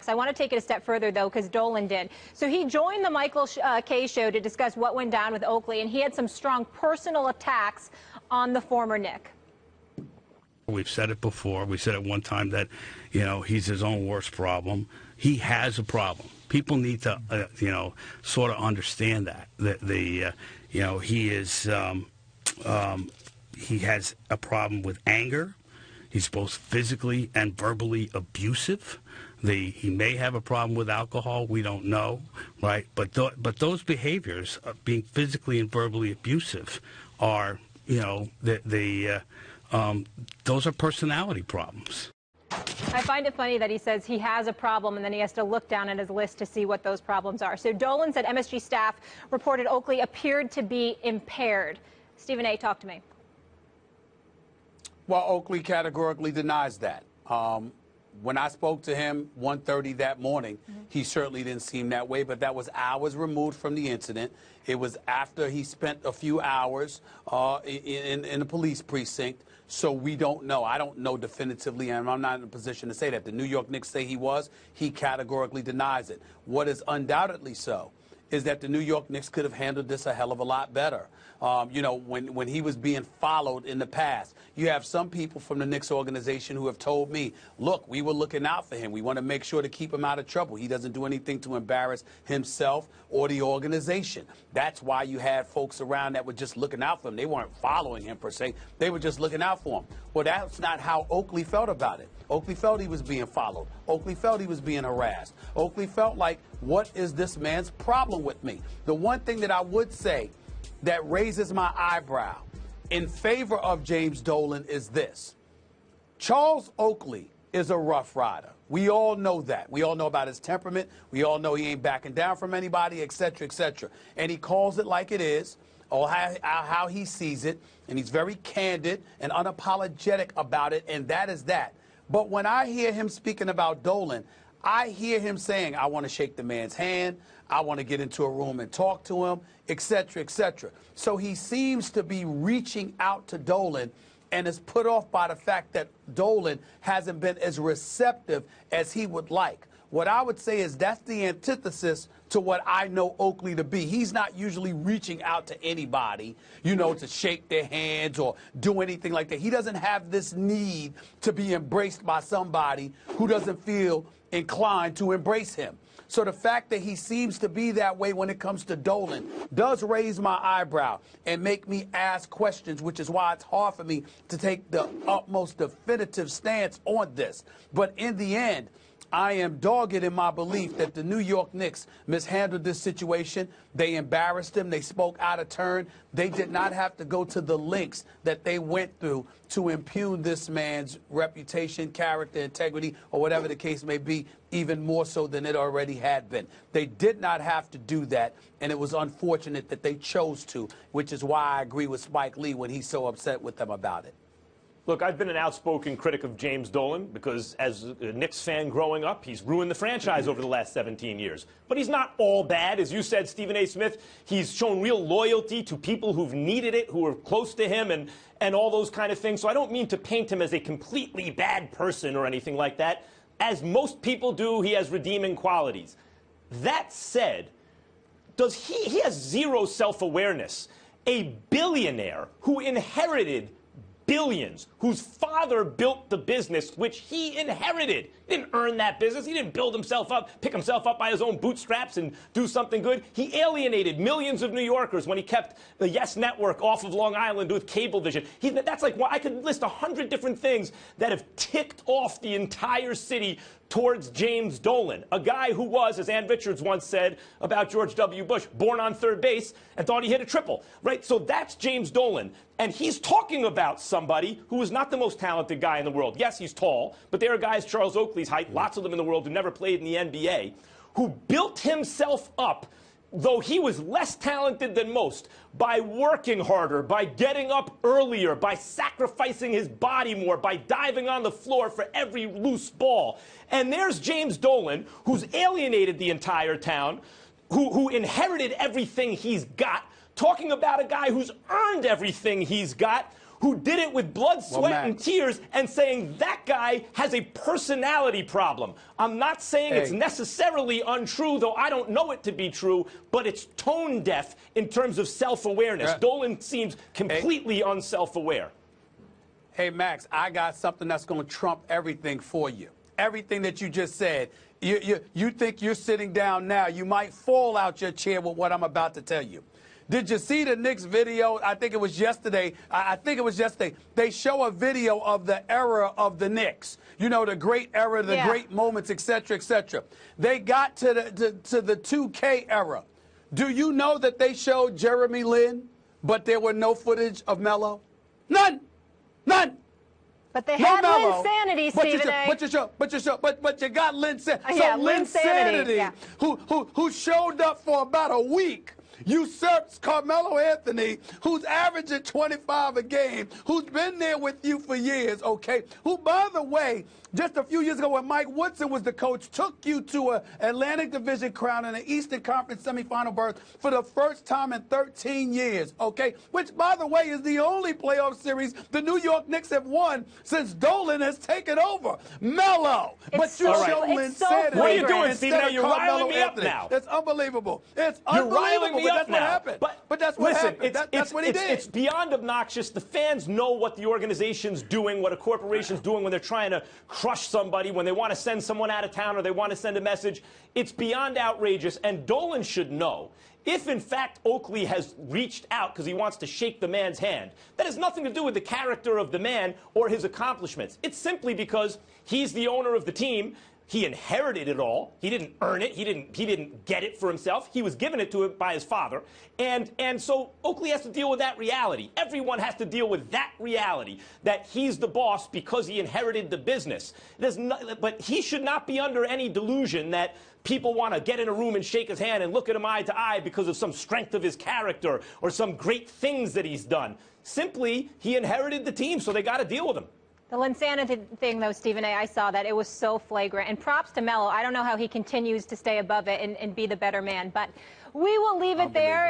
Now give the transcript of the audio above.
I want to take it a step further, though, because Dolan did. So he joined the Michael Kay show to discuss what went down with Oakley, and he had some strong personal attacks on the former Knick. We've said it before. We said at one time that, he's his own worst problem. He has a problem. People need to, sort of understand that. He has a problem with anger. He's both physically and verbally abusive. He may have a problem with alcohol. We don't know, right? But those behaviors, being physically and verbally abusive, are, those are personality problems. I find it funny that he says he has a problem and then he has to look down at his list to see what those problems are. So Dolan said MSG staff reported Oakley appeared to be impaired. Stephen A., talk to me. Well, Oakley categorically denies that. When I spoke to him 1:30 that morning, he certainly didn't seem that way, but that was hours removed from the incident. It was after he spent a few hours in the police precinct, so we don't know. I don't know definitively, and I'm not in a position to say that. The New York Knicks say he categorically denies it. What is undoubtedly so is that the New York Knicks could have handled this a hell of a lot better. When he was being followed in the past, you have some people from the Knicks organization who have told me, look, we were looking out for him. We want to make sure to keep him out of trouble. He doesn't do anything to embarrass himself or the organization. That's why you had folks around that were just looking out for him. They weren't following him per se. They were just looking out for him. Well, that's not how Oakley felt about it. Oakley felt he was being followed. Oakley felt he was being harassed. Oakley felt like, what is this man's problem with me? The one thing that I would say that raises my eyebrow in favor of James Dolan is this. Charles Oakley is a rough rider. We all know that. We all know about his temperament. We all know he ain't backing down from anybody, et cetera, et cetera. And he calls it like it is, or how he sees it, and he's very candid and unapologetic about it, and that is that. But when I hear him speaking about Dolan, I hear him saying, I want to shake the man's hand, I want to get into a room and talk to him, et cetera, et cetera. So he seems to be reaching out to Dolan and is put off by the fact that Dolan hasn't been as receptive as he would like. What I would say is that's the antithesis to what I know Oakley to be. He's not usually reaching out to anybody, to shake their hands or do anything like that. He doesn't have this need to be embraced by somebody who doesn't feel inclined to embrace him. So the fact that he seems to be that way when it comes to Dolan does raise my eyebrow and make me ask questions, which is why it's hard for me to take the utmost definitive stance on this. But in the end, I am dogged in my belief that the New York Knicks mishandled this situation. They embarrassed him. They spoke out of turn. They did not have to go to the lengths that they went through to impugn this man's reputation, character, integrity, or whatever the case may be, even more so than it already had been. They did not have to do that, and it was unfortunate that they chose to, which is why I agree with Spike Lee when he's so upset with them about it. Look, I've been an outspoken critic of James Dolan because as a Knicks fan growing up, he's ruined the franchise over the last 17 years. But he's not all bad. As you said, Stephen A. Smith, he's shown real loyalty to people who've needed it, who are close to him and all those kind of things. So I don't mean to paint him as a completely bad person or anything like that. As most people do, he has redeeming qualities. That said, he has zero self-awareness. A billionaire who inherited billions, whose father built the business, which he inherited. He didn't earn that business. He didn't build himself up, pick himself up by his own bootstraps and do something good. He alienated millions of New Yorkers when he kept the Yes Network off of Long Island with Cablevision. That's like, well, I could list 100 different things that have ticked off the entire city towards James Dolan, a guy who was, as Ann Richards once said about George W. Bush, born on third base and thought he hit a triple, right? So that's James Dolan. And he's talking about somebody who is not the most talented guy in the world. Yes, he's tall, but there are guys Charles Oakley's height, lots of them in the world who never played in the NBA, who built himself up, though he was less talented than most, by working harder, by getting up earlier, by sacrificing his body more, by diving on the floor for every loose ball. And there's James Dolan, who's alienated the entire town, who inherited everything he's got, talking about a guy who's earned everything he's got, who did it with blood, sweat, and Max. tears, and saying that guy has a personality problem. I'm not saying it's necessarily untrue, though I don't know it to be true, but it's tone deaf in terms of self-awareness. Dolan seems completely unself-aware. Hey, Max, I got something that's going to trump everything for you. Everything that you just said. You think you're sitting down now. You might fall out your chair with what I'm about to tell you. Did you see the Knicks video? I think it was yesterday. I think it was yesterday. They show a video of the era of the Knicks. You know, the great era, the great moments, et cetera, et cetera. They got to the 2K era. Do you know that they showed Jeremy Lin, but there were no footage of Melo? None. None. But they had Melo, Linsanity, Stephen A. But you got Linsanity. Yeah, so Linsanity, yeah. who showed up for about a week, usurps Carmelo Anthony, who's averaging 25 a game, who's been there with you for years, okay? Who, by the way, just a few years ago when Mike Woodson was the coach, took you to an Atlantic Division crown and an Eastern Conference semifinal berth for the first time in 13 years, okay? Which, by the way, is the only playoff series the New York Knicks have won since Dolan has taken over. Melo. But you show Linsanity. What are you doing, Stephen A? You're riling me up now. It's unbelievable. It's You're unbelievable. riling me up But that's what now. happened. But that's what happened. That's what he did. It's beyond obnoxious. The fans know what the organization's doing, what a corporation's doing when they're trying to crush somebody, when they want to send someone out of town or they want to send a message. It's beyond outrageous, and Dolan should know. If, in fact, Oakley has reached out because he wants to shake the man's hand, that has nothing to do with the character of the man or his accomplishments. It's simply because he's the owner of the team. He inherited it all. He didn't earn it. He didn't get it for himself. He was given it to him by his father. And so Oakley has to deal with that reality. Everyone has to deal with that reality, that he's the boss because he inherited the business. But he should not be under any delusion that people want to get in a room and shake his hand and look at him eye to eye because of some strength of his character or some great things that he's done. Simply, he inherited the team, so they got to deal with him. The Linsanity thing, though, Stephen A., I saw that. It was so flagrant. And props to Melo. I don't know how he continues to stay above it and be the better man. But we will leave it there.